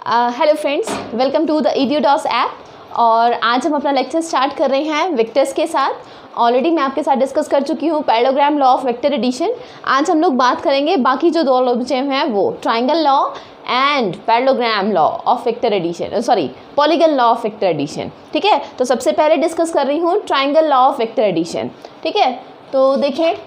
Hello friends, welcome to the EDUDOS app. और आज हम अपना लेक्चर स्टार्ट कर रहे हैं वेक्टर्स के साथ। ऑलरेडी मैं आपके साथ डिस्कस कर चुकी हूँ parallelogram law of vector addition. आज हम लोग बात करेंगे बाकी जो दो लॉ बचे हैं वो triangle law and parallelogram law of vector addition, polygon law of vector addition. ठीक है, तो सबसे पहले डिस्कस कर रही हूँ triangle law of vector addition. ठीक है, तो देखिए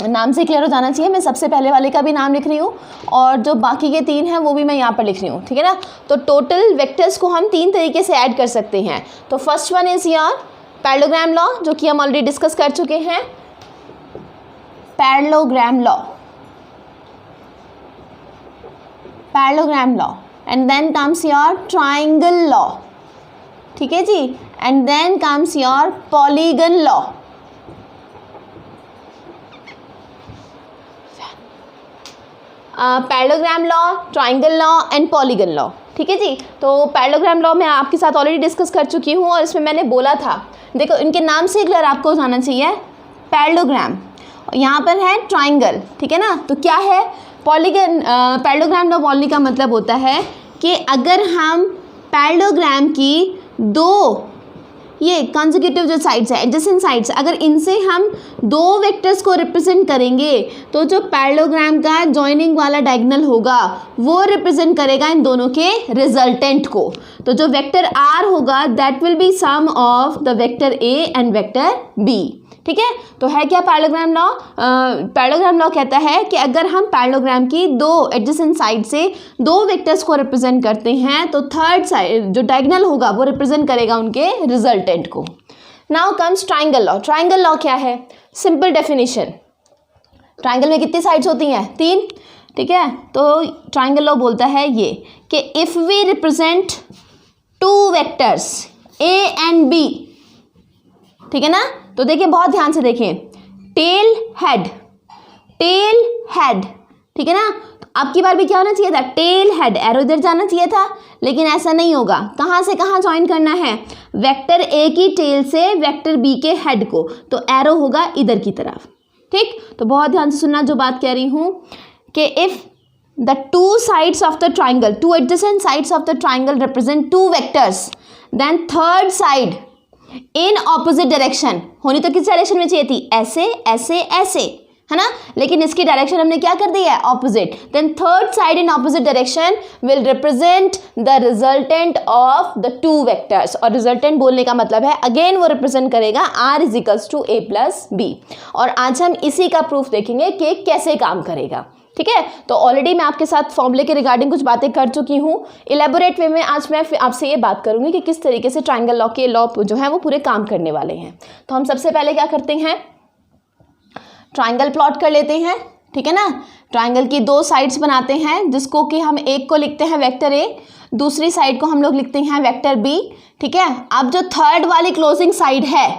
नाम से क्लियर हो जाना चाहिए। मैं सबसे पहले वाले का भी नाम लिख रही हूँ और जो बाकी के तीन हैं वो भी मैं यहाँ पर लिख रही हूँ। ठीक है ना, तो टोटल वेक्टर्स को हम तीन तरीके से ऐड कर सकते हैं। तो first one is your parallelogram law, जो कि हम ऑलरेडी डिस्कस कर चुके हैं। Parallelogram law and then comes your triangle law. ठीक है जी, and then comes your polygon law. Parallelogram law, triangle law and polygon law. ठीक है जी, तो पैरेललोग्राम लॉ मैं आपके साथ ऑलरेडी डिस्कस कर चुकी हूँ और इसमें मैंने बोला था, देखो इनके नाम से क्लियर आपको जाना चाहिए। पैरेललोग्राम, यहाँ पर है ट्राइंगल। ठीक है ना, तो क्या है पॉलीगन। पैरेललोग्राम लॉ बोलने का मतलब होता है कि अगर हम पैरेललोग्राम की दो ये कंसेक्यूटिव जो साइड्स है, एडजेसेंट साइड्स, अगर इनसे हम दो वेक्टर्स को रिप्रेजेंट करेंगे तो जो पैरेललोग्राम का जॉइनिंग वाला डायगोनल होगा वो रिप्रेजेंट करेगा इन दोनों के रिजल्टेंट को। तो जो वेक्टर R होगा that will be sum of the vector A and vector B। ठीक है, तो है क्या पैरेललोग्राम लॉ। पैरेललोग्राम लॉ कहता है कि अगर हम पैरेललोग्राम की दो एडजेसेंट साइड से दो वेक्टर्स को रिप्रेजेंट करते हैं तो थर्ड साइड जो डायगोनल होगा वो रिप्रेजेंट करेगा उनके रिजल्टेंट को। Now comes triangle law. Triangle law क्या है, सिंपल डेफिनेशन। ट्राइंगल में कितनी साइड्स होती हैं, तीन। ठीक है, तो ट्राइंगल लॉ बोलता है ये कि if we represent two vectors A and B, ठीक है ना, तो देखिए बहुत ध्यान से देखें, टेल हेड, ठीक है ना। तो आपकी बार भी क्या होना चाहिए था, टेल हेड, एरो इधर जाना चाहिए था, लेकिन ऐसा नहीं होगा। कहाँ से कहाँ ज्वाइन करना है, वेक्टर A की टेल से वेक्टर B के हेड को, तो एरो होगा इधर की तरफ। ठीक, तो बहुत ध्यान से सुनना जो बात कह रही हूँ कि if the two sides of the triangle, two adjacent sides of the triangle represent two vectors, then third side in opposite direction होनी तो किस डायरेक्शन में चाहिए थी, ऐसे ऐसे ऐसे, है ना, लेकिन इसकी डायरेक्शन हमने क्या कर दी है, opposite. Then third side in opposite direction will represent the resultant of the two vectors. और रिजल्टेंट बोलने का मतलब है अगेन वो रिप्रेजेंट करेगा R = A + B। और आज हम इसी का प्रूफ देखेंगे कि कैसे काम करेगा। ठीक है, तो ऑलरेडी मैं आपके साथ फॉर्मूले के रिगार्डिंग कुछ बातें कर चुकी हूँ। इलेबोरेट वे में आज मैं आपसे ये बात करूँगी कि किस तरीके से ट्राइंगल लॉ के लॉ जो है वो पूरे काम करने वाले हैं। तो हम सबसे पहले क्या करते हैं, ट्राइंगल प्लॉट कर लेते हैं। ठीक है ना, ट्राइंगल की दो साइड्स बनाते हैं, जिसको कि हम एक को लिखते हैं वेक्टर A, दूसरी साइड को हम लोग लिखते हैं वेक्टर B। ठीक है, अब जो थर्ड वाली क्लोजिंग साइड है,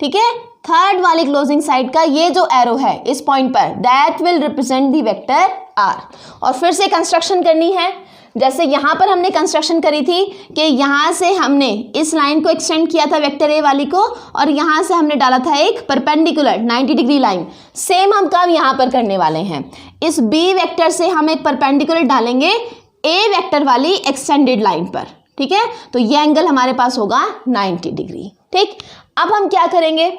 ठीक है, थर्ड वाली क्लोजिंग साइड का ये जो एरो है इस पॉइंट पर, that will represent the vector R। और फिर से कंस्ट्रक्शन करनी है, जैसे यहाँ पर हमने कंस्ट्रक्शन करी थी कि यहाँ से हमने इस लाइन को एक्सटेंड किया था वेक्टर A वाली को, और यहाँ से हमने डाला था एक परपेंडिकुलर 90 डिग्री लाइन। सेम हम काम यहाँ पर करने वाले हैं, इस B वेक्टर से हम एक परपेंडिकुलर डालेंगे A वेक्टर वाली एक्सटेंडेड लाइन पर। ठीक है, तो ये एंगल हमारे पास होगा 90 डिग्री। ठीक, अब हम क्या करेंगे,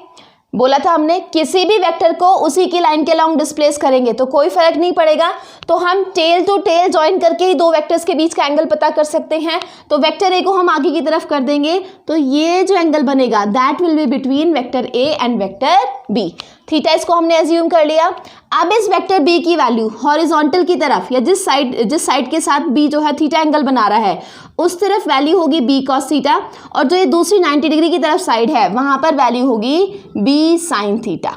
बोला था हमने किसी भी वेक्टर को उसी की लाइन के अलोंग डिस्प्लेस करेंगे तो कोई फर्क नहीं पड़ेगा, तो हम टेल टू टेल ज्वाइन करके ही दो वेक्टर्स के बीच का एंगल पता कर सकते हैं। तो वेक्टर A को हम आगे की तरफ कर देंगे, तो ये जो एंगल बनेगा that will be between vector A and vector B। Theta इसको हमने एज्यूम कर लिया। अब इस वेक्टर B की वैल्यू हॉरिजॉन्टल की तरफ, या जिस साइड के साथ B जो है थीटा एंगल बना रहा है उस तरफ वैल्यू होगी B cos थीटा, और जो ये दूसरी 90 डिग्री की तरफ साइड है वहां पर वैल्यू होगी B sin थीटा।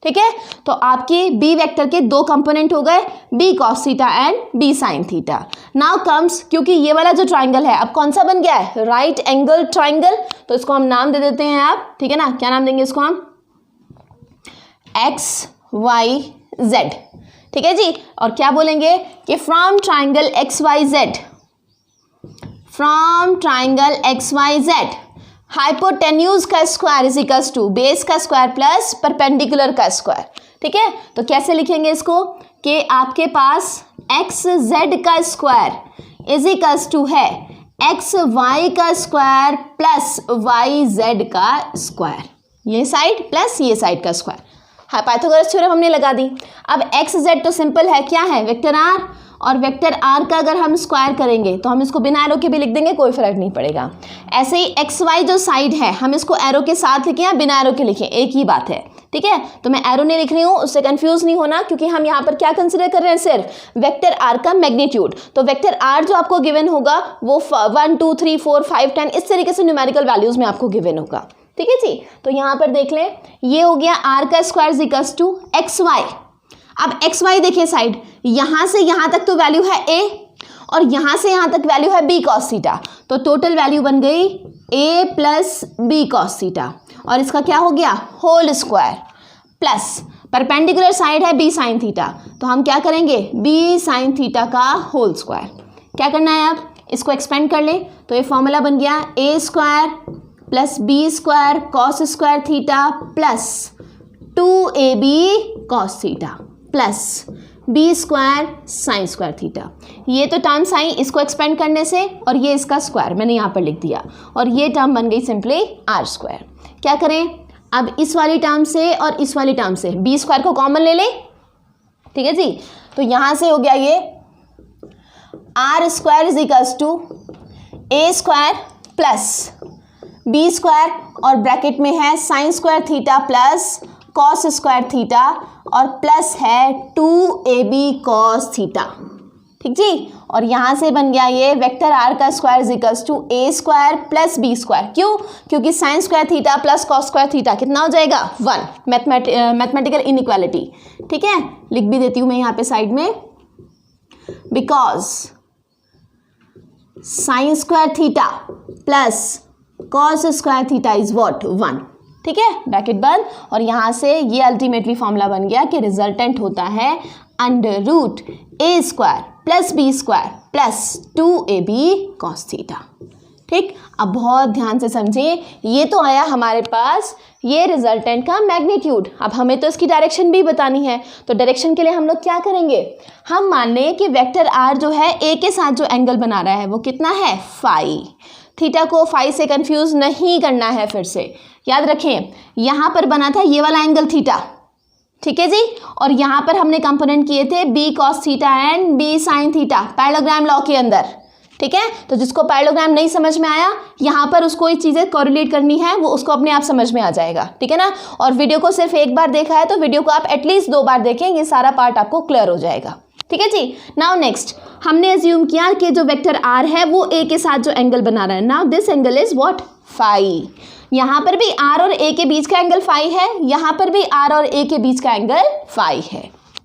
ठीक है, तो आपके B वेक्टर के दो कंपोनेंट हो गए, B cos theta and B sin theta. Now comes, क्योंकि ये वाला जो ट्राइंगल है अब कौन सा बन गया है, राइट एंगल ट्राइंगल, तो इसको हम नाम दे देते हैं आप। ठीक है ना, क्या नाम देंगे इसको हम, XYZ। ठीक है जी, और क्या बोलेंगे कि फ्रॉम ट्राइंगल XYZ हाइपोटेन्यूज का square is equals to base का स्क्वायर प्लस परपेंडिकुलर का स्क्वायर। ठीक है, तो कैसे लिखेंगे इसको कि आपके पास XZ का स्क्वायर इज इक्वल्स टू है एक्स वाई का स्क्वायर प्लस वाई जेड का स्क्वायर, ये साइड प्लस ये साइड का स्क्वायर। हाँ, पाइथागोरस थ्योरम हमने लगा दी। अब एक्स जेड तो सिंपल है, क्या है वेक्टर आर, और वेक्टर आर का अगर हम स्क्वायर करेंगे तो हम इसको बिना एरो के भी लिख देंगे, कोई फर्क नहीं पड़ेगा। ऐसे ही एक्स वाई जो साइड है हम इसको एरो के साथ लिखें या बिना एरो के लिखें, एक ही बात है, ठीक है। तो मैं एरो नहीं लिख रही हूँ, उससे कंफ्यूज नहीं होना, क्योंकि हम यहाँ पर क्या कंसिडर कर रहे हैं, सिर्फ वेक्टर आर का मैग्नीट्यूड। तो वेक्टर आर जो आपको गिवन होगा वो 1 2 3 4 5 10 इस तरीके से न्यूमेरिकल वैल्यूज में आपको गिवन होगा, ठीक है जी। तो यहाँ पर देख लें, ये हो गया आर का square equals to X Y. अब एक्स वाई देखिए साइड, यहाँ से यहाँ तक तो वैल्यू है ए और यहाँ से यहाँ तक वैल्यू है बी कॉस थीटा, तो टोटल वैल्यू बन गई A plus B cos theta, और इसका क्या हो गया whole square, plus perpendicular side है बी साइन थीटा, तो हम क्या करेंगे बी साइन थीटा का होल स्क्वायर। क्या करना है, अब इसको एक्सपेंड कर लें, तो ये फॉर्मूला बन गया a square plus B square cos square theta plus 2ab cos theta plus B square sine square theta. ये तो टर्म्स आई इसको एक्सपेंड करने से, और ये इसका स्क्वायर मैंने यहाँ पर लिख दिया, और ये टर्म बन गई सिंपली आर स्क्वायर। क्या करें, अब इस वाली टर्म से और इस वाली टर्म से बी स्क्वायर को कॉमन ले लें, ठीक है जी। तो यहाँ से हो गया ये R square is equals to A square plus B square, और ब्रैकेट में है sine square theta plus cos square theta, और प्लस है 2ab कॉस थीटा, ठीक जी। और यहाँ से बन गया ये वेक्टर आर का square is equals to A square plus B square. क्यों, क्योंकि sine square theta plus cos square theta कितना हो जाएगा 1, मैथमेटिकल इनइक्वालिटी, ठीक है। लिख भी देती हूँ मैं यहाँ पे साइड में, because sign square theta plus cos square theta is what 1, ठीक है, ब्रैकेट बंद। और यहाँ से ये अल्टीमेटली फॉर्मूला बन गया कि रिजल्टेंट होता है under root a square plus B square plus 2ab cos theta, ठीक। अब बहुत ध्यान से समझें, ये तो आया हमारे पास ये रिजल्टेंट का मैग्नीट्यूड। अब हमें तो इसकी डायरेक्शन भी बतानी है, तो डायरेक्शन के लिए हम लोग क्या करेंगे, हम मान लें कि वेक्टर आर जो है ए के साथ जो एंगल बना रहा है वो कितना है फाई। थीटा को फाई से कंफ्यूज नहीं करना है, फिर से याद रखें, यहाँ पर बना था ये वाला एंगल थीटा, ठीक है जी, और यहाँ पर हमने कंपोनेंट किए थे B cos theta and B sine theta parallelogram law के अंदर, ठीक है। तो जिसको पैरेललोग्राम नहीं समझ में आया, यहाँ पर उसको ये चीज़ें कोरिलेट करनी है, वो उसको अपने आप समझ में आ जाएगा, ठीक है ना। और वीडियो को सिर्फ एक बार देखा है तो वीडियो को आप एटलीस्ट 2 बार देखें, ये सारा पार्ट आपको क्लियर हो जाएगा, ठीक है जी। नाउ नेक्स्ट हमने अज्यूम किया कि जो वेक्टर आर है वो ए के साथ जो एंगल बना रहा है, now this angle is what phi. यहाँ पर भी आर और ए के बीच का एंगल फाई है, यहाँ पर भी आर और ए के बीच का एंगल फाई है,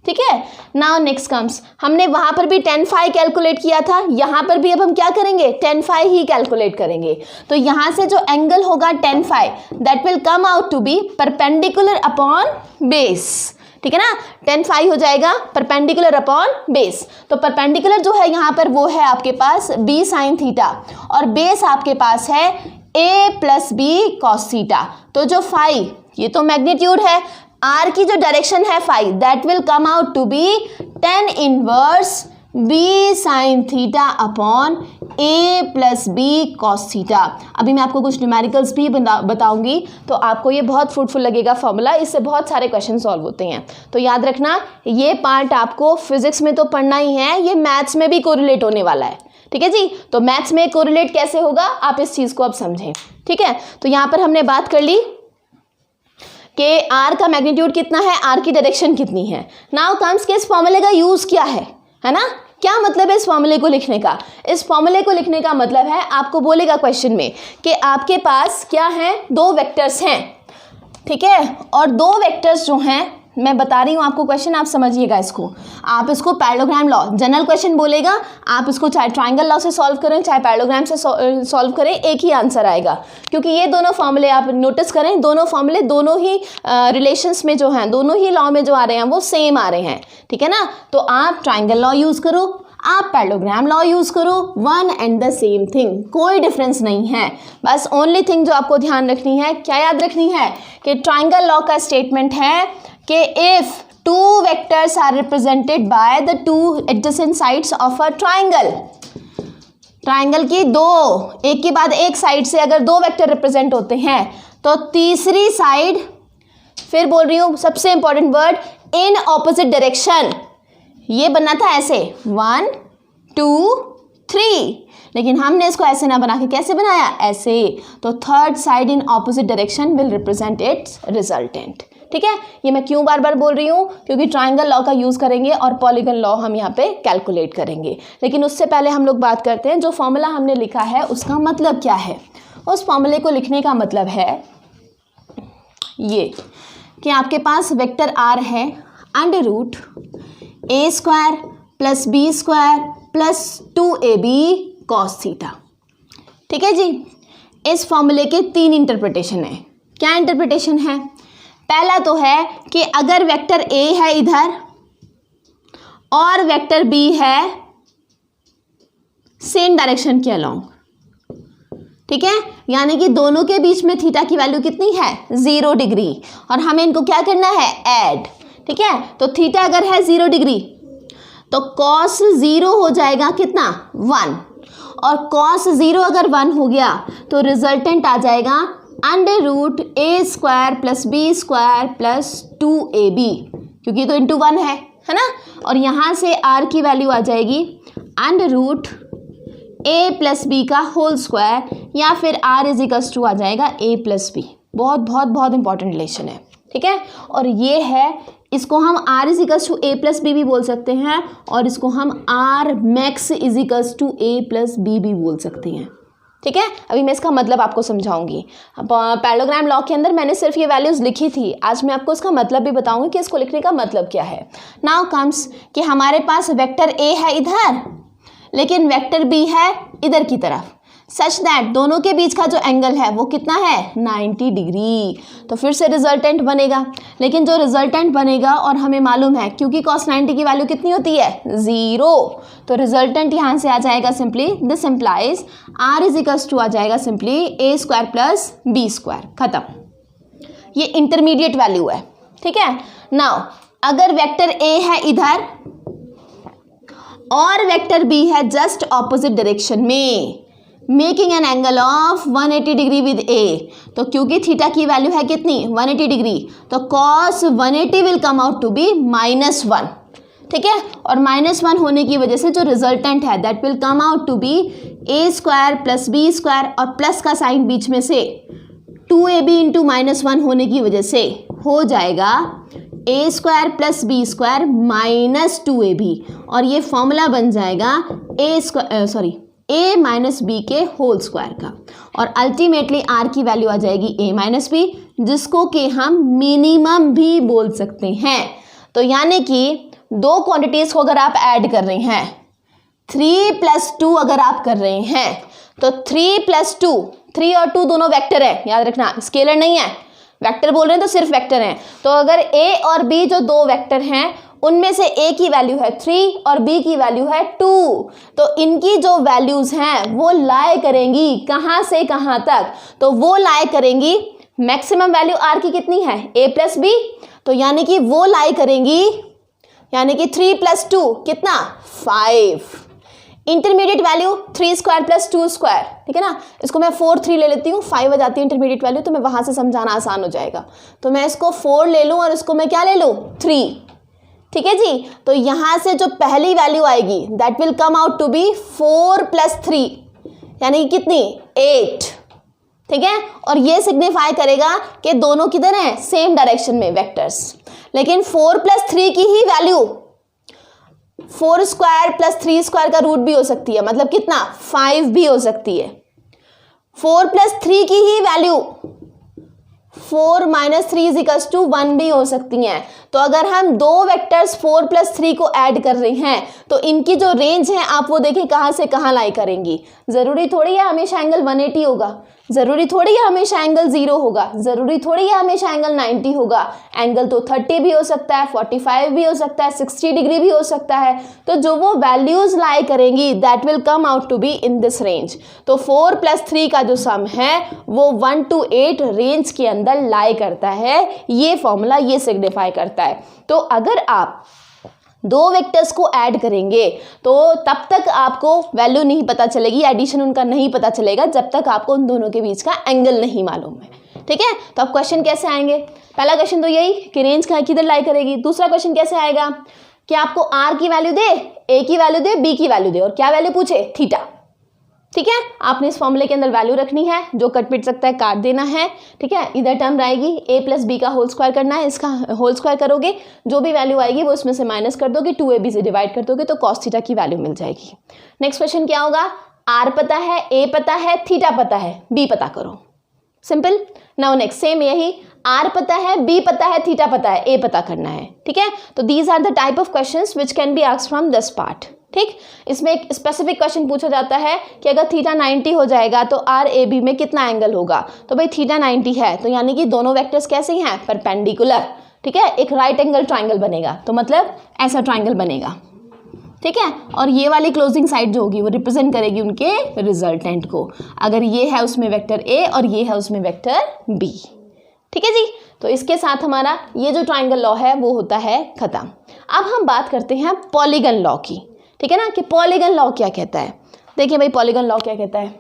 ठीक है। नाउ नेक्स्ट कम्स, हमने वहाँ पर भी tan फाई कैलकुलेट किया था, यहाँ पर भी अब हम क्या करेंगे tan फाई ही कैलकुलेट करेंगे। तो यहाँ से जो एंगल होगा tan phi that will come out to be perpendicular upon base, ठीक है ना। tan फाई हो जाएगा परपेंडिकुलर अपॉन बेस, तो परपेंडिकुलर जो है यहाँ पर वो है आपके पास b साइन थीटा, और बेस आपके पास है a plus B cos theta. तो जो फाई ये तो मैग्नीट्यूड है, आर की जो डायरेक्शन है phi that will come out to be tan inverse B sine theta upon A plus B cos theta. अभी मैं आपको कुछ न्यूमेरिकल्स भी बताऊंगी, तो आपको ये बहुत फ्रूटफुल लगेगा फॉर्मूला, इससे बहुत सारे क्वेश्चन सॉल्व होते हैं। तो याद रखना, ये पार्ट आपको फिजिक्स में तो पढ़ना ही है, ये मैथ्स में भी कोरिलेट होने वाला है, ठीक है जी। तो मैथ्स में कोरिलेट कैसे होगा आप इस चीज़ को अब समझें, ठीक है। तो यहाँ पर हमने बात कर ली कि आर का मैग्नीट्यूड कितना है, आर की डायरेक्शन कितनी है। नाउ कम्स के इस फॉर्मूले का यूज़ क्या है ना। क्या मतलब है इस फॉर्मूले को लिखने का, इस फॉर्मूले को लिखने का मतलब है आपको बोलेगा क्वेश्चन में कि आपके पास क्या है, 2 वेक्टर्स हैं, ठीक है, और 2 वेक्टर्स जो हैं, मैं बता रही हूँ आपको क्वेश्चन, आप समझिएगा इसको, आप इसको पैरेललोग्राम लॉ जनरल क्वेश्चन बोलेगा, आप इसको चाहे ट्रायंगल लॉ से सॉल्व करें चाहे पैरेललोग्राम से सॉल्व करें, एक ही आंसर आएगा। क्योंकि ये दोनों फॉर्मूले आप नोटिस करें, दोनों फॉर्मूले दोनों ही रिलेशंस में जो हैं, दोनों ही लॉ में जो आ रहे हैं वो सेम आ रहे हैं, ठीक है ना। तो आप ट्रायंगल लॉ यूज़ करो, आप पैरेललोग्राम लॉ यूज़ करो, one and the same thing, कोई डिफरेंस नहीं है। बस ओनली थिंग जो आपको ध्यान रखनी है, क्या याद रखनी है कि ट्रायंगल लॉ का स्टेटमेंट है कि if 2 vectors are represented by the 2 adjacent sides of a triangle, triangle की दो, एक के बाद एक साइड से अगर दो वेक्टर रिप्रेजेंट होते हैं तो तीसरी साइड, फिर बोल रही हूँ सबसे इंपॉर्टेंट वर्ड, इन ऑपोजिट डायरेक्शन। ये बनना था ऐसे 1 2 3, लेकिन हमने इसको ऐसे ना बना के कैसे बनाया, ऐसे। तो third side in opposite direction will represent it's resultant. ठीक है, ये मैं क्यों बार बार बोल रही हूँ, क्योंकि ट्राइंगल लॉ का यूज़ करेंगे और पॉलीगन लॉ हम यहाँ पे कैलकुलेट करेंगे। लेकिन उससे पहले हम लोग बात करते हैं जो फॉर्मूला हमने लिखा है उसका मतलब क्या है। उस फॉर्मूले को लिखने का मतलब है ये कि आपके पास वेक्टर आर है √a² + b² + 2ab cos theta. ठीक है जी, इस फॉर्मूले के 3 इंटरप्रिटेशन है। क्या इंटरप्रिटेशन है? पहला तो है कि अगर वेक्टर a है इधर और वेक्टर b है सेम डायरेक्शन के अलोंग, ठीक है, यानी कि दोनों के बीच में थीटा की वैल्यू कितनी है, 0 डिग्री, और हमें इनको क्या करना है, ऐड। ठीक है, तो थीटा अगर है 0 डिग्री तो cos 0 हो जाएगा कितना, 1, और cos 0 अगर 1 हो गया तो रिजल्टेंट आ जाएगा √a² + b² + 2ab, क्योंकि तो इंटू 1 है ना। और यहाँ से r की वैल्यू आ जाएगी √a + b का होल स्क्वायर, या फिर r = आ जाएगा a + b। बहुत बहुत बहुत इंपॉर्टेंट रिलेशन है। ठीक है, और ये है, इसको हम r = a + b भी बोल सकते हैं, और इसको हम r max = a + b भी बोल सकते हैं। ठीक है, अभी मैं इसका मतलब आपको समझाऊंगी। पैरेललोग्राम लॉ के अंदर मैंने सिर्फ ये वैल्यूज़ लिखी थी, आज मैं आपको इसका मतलब भी बताऊंगी कि इसको लिखने का मतलब क्या है। नाउ कम्स कि हमारे पास वेक्टर a है इधर, लेकिन वेक्टर b है इधर की तरफ, सच दैट दोनों के बीच का जो एंगल है वो कितना है, 90 डिग्री। तो फिर से रिजल्टेंट बनेगा, लेकिन जो रिजल्टेंट बनेगा, और हमें मालूम है क्योंकि cos 90 की वैल्यू कितनी होती है, 0, तो रिजल्टेंट यहाँ से आ जाएगा सिंपली, दिस इम्प्लाइज r = आ जाएगा सिंपली a² + b², खत्म। ये इंटरमीडिएट वैल्यू है। ठीक है, नाउ अगर वेक्टर a है इधर और वेक्टर b है जस्ट ऑपोजिट डायरेक्शन में, making an angle of 180 degree with a, तो क्योंकि थीटा की वैल्यू है कितनी, 180 डिग्री, तो cos 180 will come out to be -1। ठीक है, और -1 होने की वजह से जो रिजल्टेंट है that will come out to be a² + b², और प्लस का साइन बीच में से 2ab × -1 होने की वजह से हो जाएगा a² + b² - 2ab, और ये फॉर्मूला बन जाएगा a - b के होल स्क्वायर का, और अल्टीमेटली r की वैल्यू आ जाएगी a - b, जिसको कि हम मिनिमम भी बोल सकते हैं। तो यानी कि दो क्वांटिटीज़ को अगर आप ऐड कर रहे हैं, 3 + 2 अगर आप कर रहे हैं, तो 3 + 2, 3 और 2 दोनों वेक्टर है, याद रखना, स्केलर नहीं है, वेक्टर बोल रहे हैं तो सिर्फ वेक्टर हैं। तो अगर a और b जो दो वेक्टर हैं उनमें से a की वैल्यू है 3 और b की वैल्यू है 2, तो इनकी जो वैल्यूज़ हैं वो लाई करेंगी कहाँ से कहाँ तक, तो वो लाई करेंगी, मैक्सिमम वैल्यू r की कितनी है, a + b, तो यानी कि वो लाई करेंगी, यानी कि 3 + 2 कितना, 5। इंटरमीडिएट वैल्यू 3² + 2², ठीक है ना, इसको मैं 4 3 ले लेती हूँ, 5 आ जाती है इंटरमीडिएट वैल्यू, तो मैं वहाँ से समझाना आसान हो जाएगा। तो मैं इसको 4 ले लूँ और इसको मैं क्या ले लूँ, 3। ठीक है जी, तो यहाँ से जो पहली वैल्यू आएगी that will come out to be 4 + 3, यानी कि कितनी, 8। ठीक है, और ये सिग्निफाई करेगा कि दोनों किधर हैं, सेम डायरेक्शन में वेक्टर्स। लेकिन 4 + 3 की ही वैल्यू 4² + 3² का रूट भी हो सकती है, मतलब कितना, 5 भी हो सकती है। 4 + 3 की ही वैल्यू 4 - 3 = 1 भी हो सकती हैं। तो अगर हम दो वेक्टर्स 4 + 3 को ऐड कर रहे हैं तो इनकी जो रेंज है आप वो देखें कहाँ से कहाँ लाई करेंगी। ज़रूरी थोड़ी है हमेशा एंगल 180 होगा, ज़रूरी थोड़ी है हमेशा एंगल 0 होगा, ज़रूरी थोड़ी है हमेशा एंगल 90 होगा। एंगल तो 30 भी हो सकता है, 45 भी हो सकता है, 60 डिग्री भी हो सकता है। तो जो वो वैल्यूज़ लाई करेंगी that will come out to be in this range. तो 4 + 3 का जो सम है वो 1 to 8 रेंज के अंदर लाई करता है। ये फॉर्मूला ये सिग्निफाई करता है। तो अगर आप दो वेक्टर्स को ऐड करेंगे तो तब तक आपको वैल्यू नहीं पता चलेगी, एडिशन उनका नहीं पता चलेगा जब तक आपको उन दोनों के बीच का एंगल नहीं मालूम है। ठीक है, तो अब क्वेश्चन कैसे आएंगे? पहला क्वेश्चन तो यही कि रेंज किधर लाई करेगी। दूसरा क्वेश्चन कैसे आएगा कि आपको आर की वैल्यू दे, ए की वैल्यू दे, बी की वैल्यू दे और क्या वैल्यू पूछे? थीटा। ठीक है, आपने इस फॉर्मूले के अंदर वैल्यू रखनी है, जो कट पिट सकता है काट देना है। ठीक है, इधर टर्म रहेगी ए प्लस बी का होल स्क्वायर करना है, इसका होल स्क्वायर करोगे, जो भी वैल्यू आएगी वो इसमें से माइनस कर दोगे, 2ab से डिवाइड कर दोगे तो कॉस थीटा की वैल्यू मिल जाएगी। नेक्स्ट क्वेश्चन क्या होगा? आर पता है, ए पता है, थीटा पता है, बी पता करो। सिंपल। नाउ नेक्स्ट सेम यही, आर पता है, बी पता है, थीटा पता है, ए पता करना है। ठीक है, तो these are the type of questions which can be asked from this part. ठीक, इसमें एक स्पेसिफिक क्वेश्चन पूछा जाता है कि अगर थीटा 90 हो जाएगा तो आर ए बी में कितना एंगल होगा। तो भाई थीटा 90 है तो यानी कि दोनों वेक्टर्स कैसे हैं? परपेंडिकुलर। ठीक है, एक राइट एंगल ट्राइंगल बनेगा, तो मतलब ऐसा ट्राइंगल बनेगा। ठीक है, और ये वाली क्लोजिंग साइड जो होगी वो रिप्रेजेंट करेगी उनके रिजल्टेंट को। अगर ये है उसमें वेक्टर ए और ये है उसमें वेक्टर बी। ठीक है जी, तो इसके साथ हमारा ये जो ट्राइंगल लॉ है वो होता है खत्म। अब हम बात करते हैं पॉलीगन लॉ की। ठीक है ना, कि पॉलीगन लॉ क्या कहता है। देखिए भाई पॉलीगन लॉ क्या कहता है।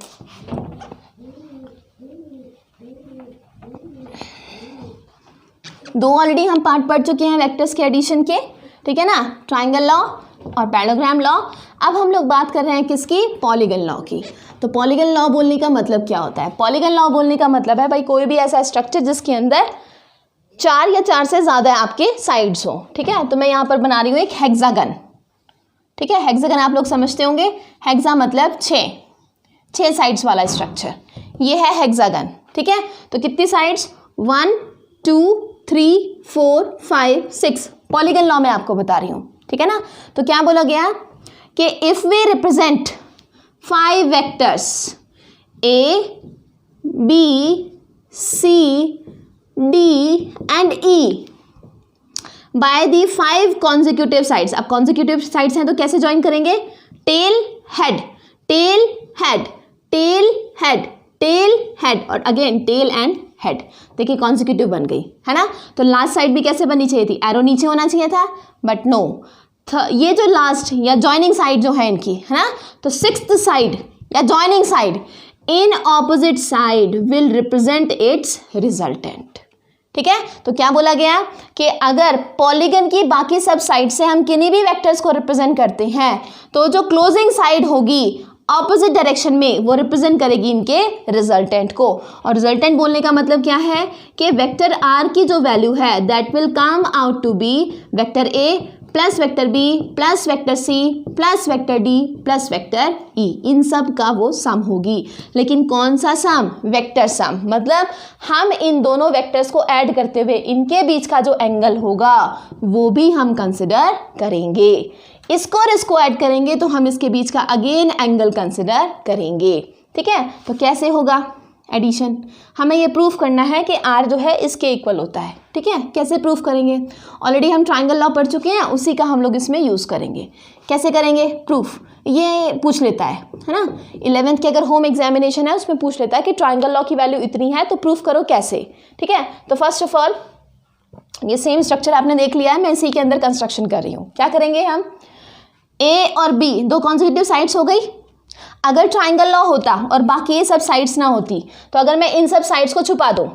दो ऑलरेडी हम पार्ट पढ़ चुके हैं वेक्टर्स के एडिशन के। ठीक है ना, ट्राइंगल लॉ और पैराग्राम लॉ। अब हम लोग बात कर रहे हैं किसकी? पॉलीगन लॉ की। तो पॉलीगन लॉ बोलने का मतलब क्या होता है? पॉलीगन लॉ बोलने का मतलब है भाई कोई भी ऐसा स्ट्रक्चर जिसके अंदर 4 या 4 से ज़्यादा आपके साइड्स हो। ठीक है, तो मैं यहाँ पर बना रही हूँ एक हेक्सागन। ठीक है, हेक्सागन आप लोग समझते होंगे, हेक्सा मतलब 6 साइड्स वाला स्ट्रक्चर, ये है हेक्सागन। ठीक है, तो कितनी साइड्स? 1 2 3 4 5 6 पॉलीगन लॉ में आपको बता रही हूँ। ठीक है ना, तो क्या बोला गया कि if we represent 5 vectors A B C D and E by the 5 consecutive sides. अब कॉन्जिक्यूटिव साइड्स हैं तो कैसे ज्वाइन करेंगे? Tail head, tail head, tail head, tail head और अगेन टेल एंड हेड। देखिए कॉन्जिक्यूटिव बन गई है ना। तो लास्ट साइड भी कैसे बननी चाहिए थी? एरो नीचे होना चाहिए था, बट नो, ये जो लास्ट या ज्वाइनिंग साइड जो है इनकी, है ना, तो 6th साइड या joining side in opposite side will represent it's resultant. ठीक है, तो क्या बोला गया कि अगर पॉलीगन की बाकी सब साइड से हम किन्हीं भी वेक्टर्स को रिप्रेजेंट करते हैं तो जो क्लोजिंग साइड होगी ऑपोजिट डायरेक्शन में वो रिप्रेजेंट करेगी इनके रिजल्टेंट को। और रिजल्टेंट बोलने का मतलब क्या है कि वेक्टर आर की जो वैल्यू है that will come out to be vector A plus vector B plus vector C plus vector d plus vector e, इन सब का वो सम होगी। लेकिन कौन सा सम? Vector sum. मतलब हम इन दोनों वेक्टर्स को ऐड करते हुए इनके बीच का जो एंगल होगा वो भी हम कंसिडर करेंगे। इसको और इसको ऐड करेंगे तो हम इसके बीच का अगेन एंगल कंसिडर करेंगे। ठीक है, तो कैसे होगा एडिशन? हमें ये प्रूफ करना है कि आर जो है इसके इक्वल होता है। ठीक है, कैसे प्रूफ करेंगे? ऑलरेडी हम ट्राइंगल लॉ पढ़ चुके हैं, उसी का हम लोग इसमें यूज़ करेंगे। कैसे करेंगे प्रूफ? ये पूछ लेता है ना, 11th के अगर होम एग्जामिनेशन है उसमें पूछ लेता है कि ट्राइंगल लॉ की वैल्यू इतनी है तो प्रूफ करो कैसे। ठीक है, तो फर्स्ट ऑफ ऑल ये सेम स्ट्रक्चर आपने देख लिया है, मैं इसी के अंदर कंस्ट्रक्शन कर रही हूँ। क्या करेंगे हम? ए और बी दो कॉन्जिक्यूटिव साइड्स हो गई। अगर ट्राइंगल लॉ होता और बाकी ये सब साइड्स ना होती तो अगर मैं इन सब साइड्स को छुपा दूँ,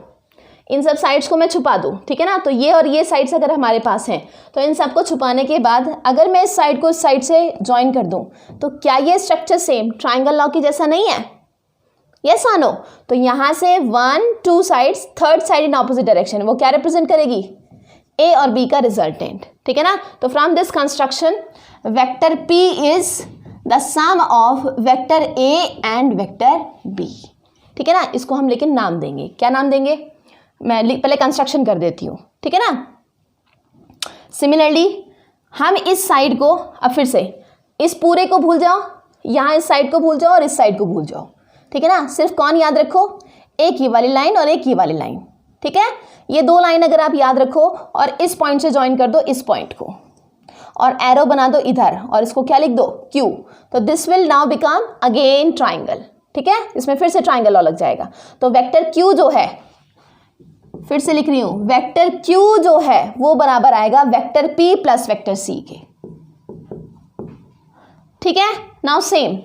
इन सब साइड्स को मैं छुपा दूँ, ठीक है ना, तो ये और ये साइड्स अगर हमारे पास हैं तो इन सब को छुपाने के बाद अगर मैं इस साइड को इस साइड से ज्वाइन कर दूँ तो क्या ये स्ट्रक्चर सेम ट्राइंगल लॉ की जैसा नहीं है? यस और नो? तो यहाँ से 1 2 sides, third side in opposite direction, वो क्या रिप्रेजेंट करेगी? ए और बी का रिजल्टेंट। ठीक है ना, तो from this construction vector P is the sum of vector A and vector B. ठीक है ना, इसको हम लेकिन नाम देंगे। क्या नाम देंगे? मैं पहले कंस्ट्रक्शन कर देती हूँ। ठीक है ना, सिमिलरली हम इस साइड को, अब फिर से इस पूरे को भूल जाओ, यहाँ इस साइड को भूल जाओ और इस साइड को भूल जाओ। ठीक है ना, सिर्फ कौन याद रखो? एक ये वाली लाइन और एक ये वाली लाइन। ठीक है, ये दो लाइन अगर आप याद रखो और इस पॉइंट से ज्वाइन कर दो इस पॉइंट को और एरो बना दो इधर और इसको क्या लिख दो? क्यू। तो this will now become again triangle. ठीक है, इसमें फिर से ट्राइंगल लॉ लग जाएगा। तो वेक्टर क्यू जो है, फिर से लिख रही हूं, वेक्टर क्यू जो है वो बराबर आएगा vector P plus vector C के। ठीक है, नाउ सेम,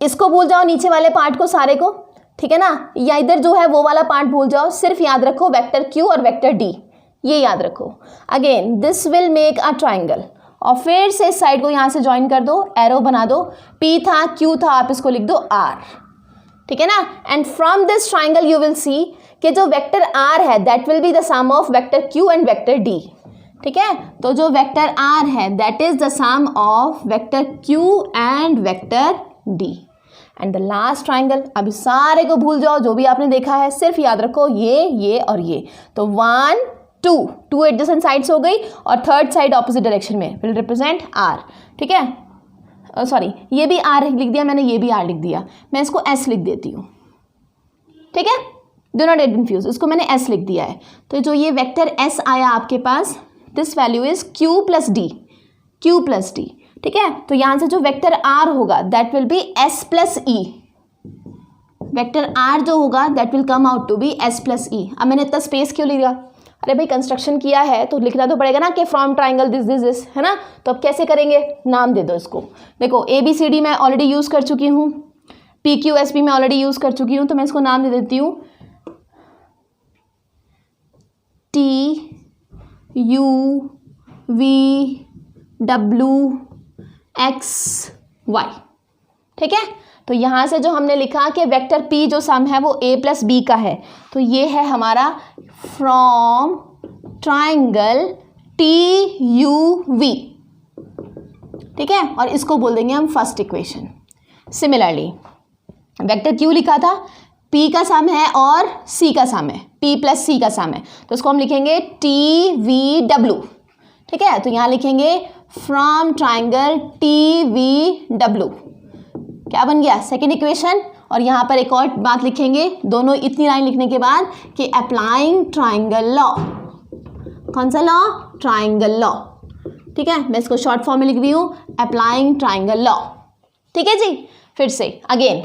इसको भूल जाओ नीचे वाले पार्ट को सारे को, ठीक है ना, या इधर जो है वो वाला पार्ट भूल जाओ, सिर्फ याद रखो वेक्टर क्यू और वेक्टर डी, ये याद रखो। Again this will make a triangle, और फिर से इस साइड को यहाँ से ज्वाइन कर दो, एरो बना दो, पी था क्यू था, आप इसको लिख दो आर, ठीक है ना। And from this triangle you will see कि जो वेक्टर आर है that will be the sum of vector Q and vector D, ठीक है। तो जो वेक्टर आर है that is the sum of vector Q and vector D. And the last triangle, अभी सारे को भूल जाओ जो भी आपने देखा है, सिर्फ याद रखो ये और ये। तो 1 2 एडजेसेंट साइड्स हो गई, और थर्ड साइड ऑपोजिट डायरेक्शन में विल रिप्रेजेंट आर, ठीक है। सॉरी, ये भी आर लिख दिया मैंने, ये भी आर लिख दिया, मैं इसको एस लिख देती हूँ, ठीक है, डू नॉट गेट कंफ्यूज, इसको मैंने एस लिख दिया है। तो जो ये वेक्टर एस आया आपके पास, this value is q plus d, ठीक है। तो यहाँ से जो वेक्टर आर होगा that will be s plus e, vector r जो होगा that will come out to be s plus e. अब मैंने इतना स्पेस क्यों लिया, अरे भाई कंस्ट्रक्शन किया है तो लिखना तो पड़ेगा ना कि फ्रॉम ट्राइंगल दिस है ना। तो अब कैसे करेंगे, नाम दे दो इसको। देखो ए बी सी डी मैं ऑलरेडी यूज़ कर चुकी हूँ, पी क्यू एस पी मैं ऑलरेडी यूज़ कर चुकी हूँ, तो मैं इसको नाम दे देती हूँ T U V W X Y, ठीक है। तो यहाँ से जो हमने लिखा कि वेक्टर पी जो सम है वो ए प्लस बी का है, तो ये है हमारा from triangle T U V, ठीक है। और इसको बोल देंगे हम first equation. Similarly vector Q लिखा था, पी का सम है और सी का सम है, पी प्लस सी का सम है, तो इसको हम लिखेंगे टी वी डब्ल्यू, ठीक है। तो यहाँ लिखेंगे from triangle T V W, क्या बन गया, सेकेंड इक्वेशन। और यहाँ पर एक और बात लिखेंगे, दोनों इतनी लाइन लिखने के बाद कि अप्लाइंग ट्राइंगल लॉ, कौन सा लॉ, ट्राइंगल लॉ, ठीक है। मैं इसको शॉर्ट फॉर्म में लिख रही हूँ, अप्लाइंग ट्राइंगल लॉ, ठीक है जी। फिर से अगेन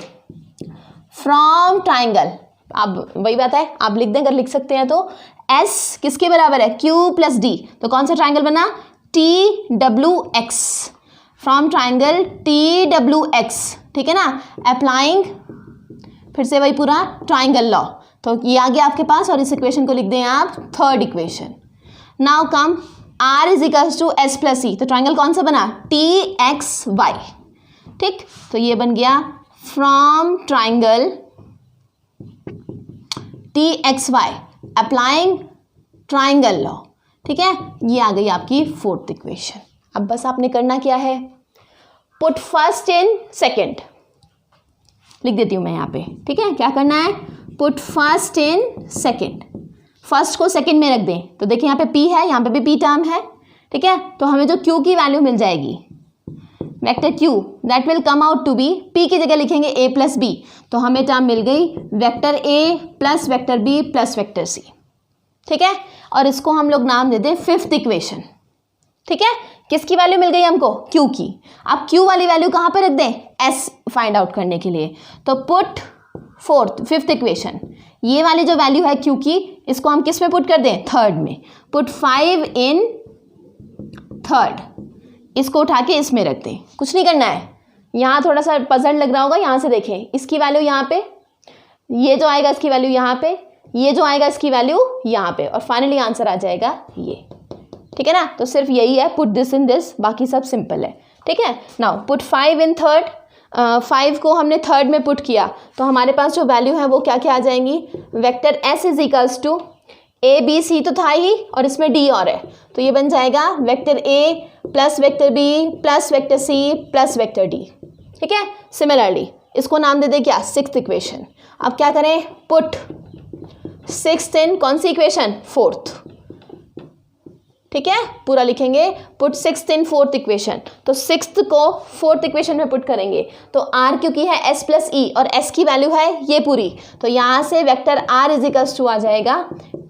फ्रॉम ट्राइंगल, अब वही बात है, आप लिख दें, अगर लिख सकते हैं तो एस किसके बराबर है, क्यू प्लस डी, तो कौन सा ट्राइंगल बना, T W x, from triangle T W x, ठीक है ना। अप्लाइंग, फिर से वही पूरा ट्राइंगल लॉ, तो ये आ गया आपके पास, और इस इक्वेशन को लिख दें आप third equation. Now come r is equals to s plus c, तो ट्राइंगल कौन सा बना, टी एक्स वाई, ठीक। तो ये बन गया from triangle T X Y applying triangle law, ठीक है। ये आ गई आपकी फोर्थ इक्वेशन। अब बस आपने करना क्या है, पुट फर्स्ट इन सेकेंड, लिख देती हूँ मैं यहाँ पे, ठीक है। क्या करना है, put first in second, first को सेकेंड में रख दें, तो देखिए यहाँ पे पी है, यहाँ पे भी पी टर्म है, ठीक है। तो हमें जो क्यू की वैल्यू मिल जाएगी, vector Q that will come out to be, P की जगह लिखेंगे ए प्लस बी, तो हमें टर्म मिल गई वेक्टर ए plus vector B plus vector C, ठीक है। और इसको हम लोग नाम दे दें फिफ्थ इक्वेशन, ठीक है। किसकी वैल्यू मिल गई हमको, क्यू की। अब क्यू वाली वैल्यू कहाँ पे रख दें, एस फाइंड आउट करने के लिए, तो पुट फिफ्थ इक्वेशन, ये वाली जो वैल्यू है क्यू की, इसको हम किस में पुट कर दें, थर्ड में। पुट 5 इन थर्ड, इसको उठा के इसमें रख दें, कुछ नहीं करना है। यहाँ थोड़ा सा पजल लग रहा होगा, यहाँ से देखें, इसकी वैल्यू यहाँ पे, ये जो आएगा इसकी वैल्यू यहाँ पे, ये जो आएगा इसकी वैल्यू यहाँ पे, और फाइनली आंसर आ जाएगा ये, ठीक है ना। तो सिर्फ यही है, पुट दिस इन दिस, बाकी सब सिंपल है, ठीक है। नाउ पुट 5 इन थर्ड, 5 को हमने थर्ड में पुट किया, तो हमारे पास जो वैल्यू है वो क्या क्या आ जाएंगी, vector S is equals to A B C तो था ही, और इसमें डी और है, तो ये बन जाएगा वेक्टर ए plus vector B plus vector सी प्लस वेक्टर डी, ठीक है। सिमिलरली इसको नाम दे दें क्या, सिक्स्थ इक्वेशन। अब क्या करें, पुट सिक्स्थ इन कौन सी इक्वेशन, फोर्थ, ठीक है, पूरा लिखेंगे, put sixth in fourth equation. तो सिक्स्थ को फोर्थ इक्वेशन में पुट करेंगे, तो आर क्योंकि है एस प्लस ई, और एस की वैल्यू है ये पूरी, तो यहाँ से vector r is equals to आ जाएगा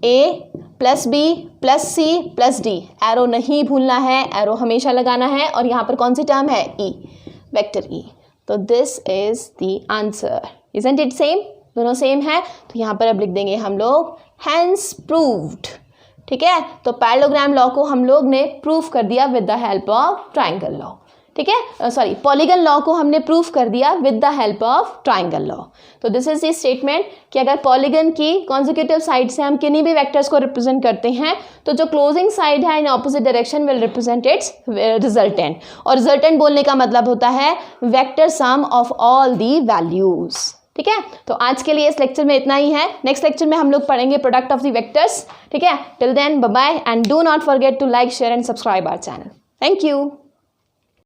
a plus b plus c plus d. Arrow नहीं भूलना है, एरो हमेशा लगाना है, और यहाँ पर कौन सी टर्म है, ई, वेक्टर ई। तो this is the answer, isn't it same, दोनों सेम है। तो यहाँ पर अब लिख देंगे हम लोग हैंस प्रूव्ड, ठीक है। तो पैरेललोग्राम लॉ को हम लोग ने प्रूव कर दिया with the help of triangle law, ठीक है, सॉरी पॉलीगन लॉ को हमने प्रूफ कर दिया with the help of triangle law. तो दिस इज द स्टेटमेंट कि अगर पॉलीगन की कॉन्जिक्यूटिव साइड से हम किन्हीं भी वेक्टर्स को रिप्रेजेंट करते हैं तो जो क्लोजिंग साइड है इन opposite direction will represent it's resultant, और रिजल्टेंट बोलने का मतलब होता है vector sum of all the values. ठीक है, तो आज के लिए इस लेक्चर में इतना ही है। नेक्स्ट लेक्चर में हम लोग पढ़ेंगे प्रोडक्ट ऑफ द वेक्टर्स। ठीक है, till then bye bye and do not forget to like share and subscribe our channel. Thank you.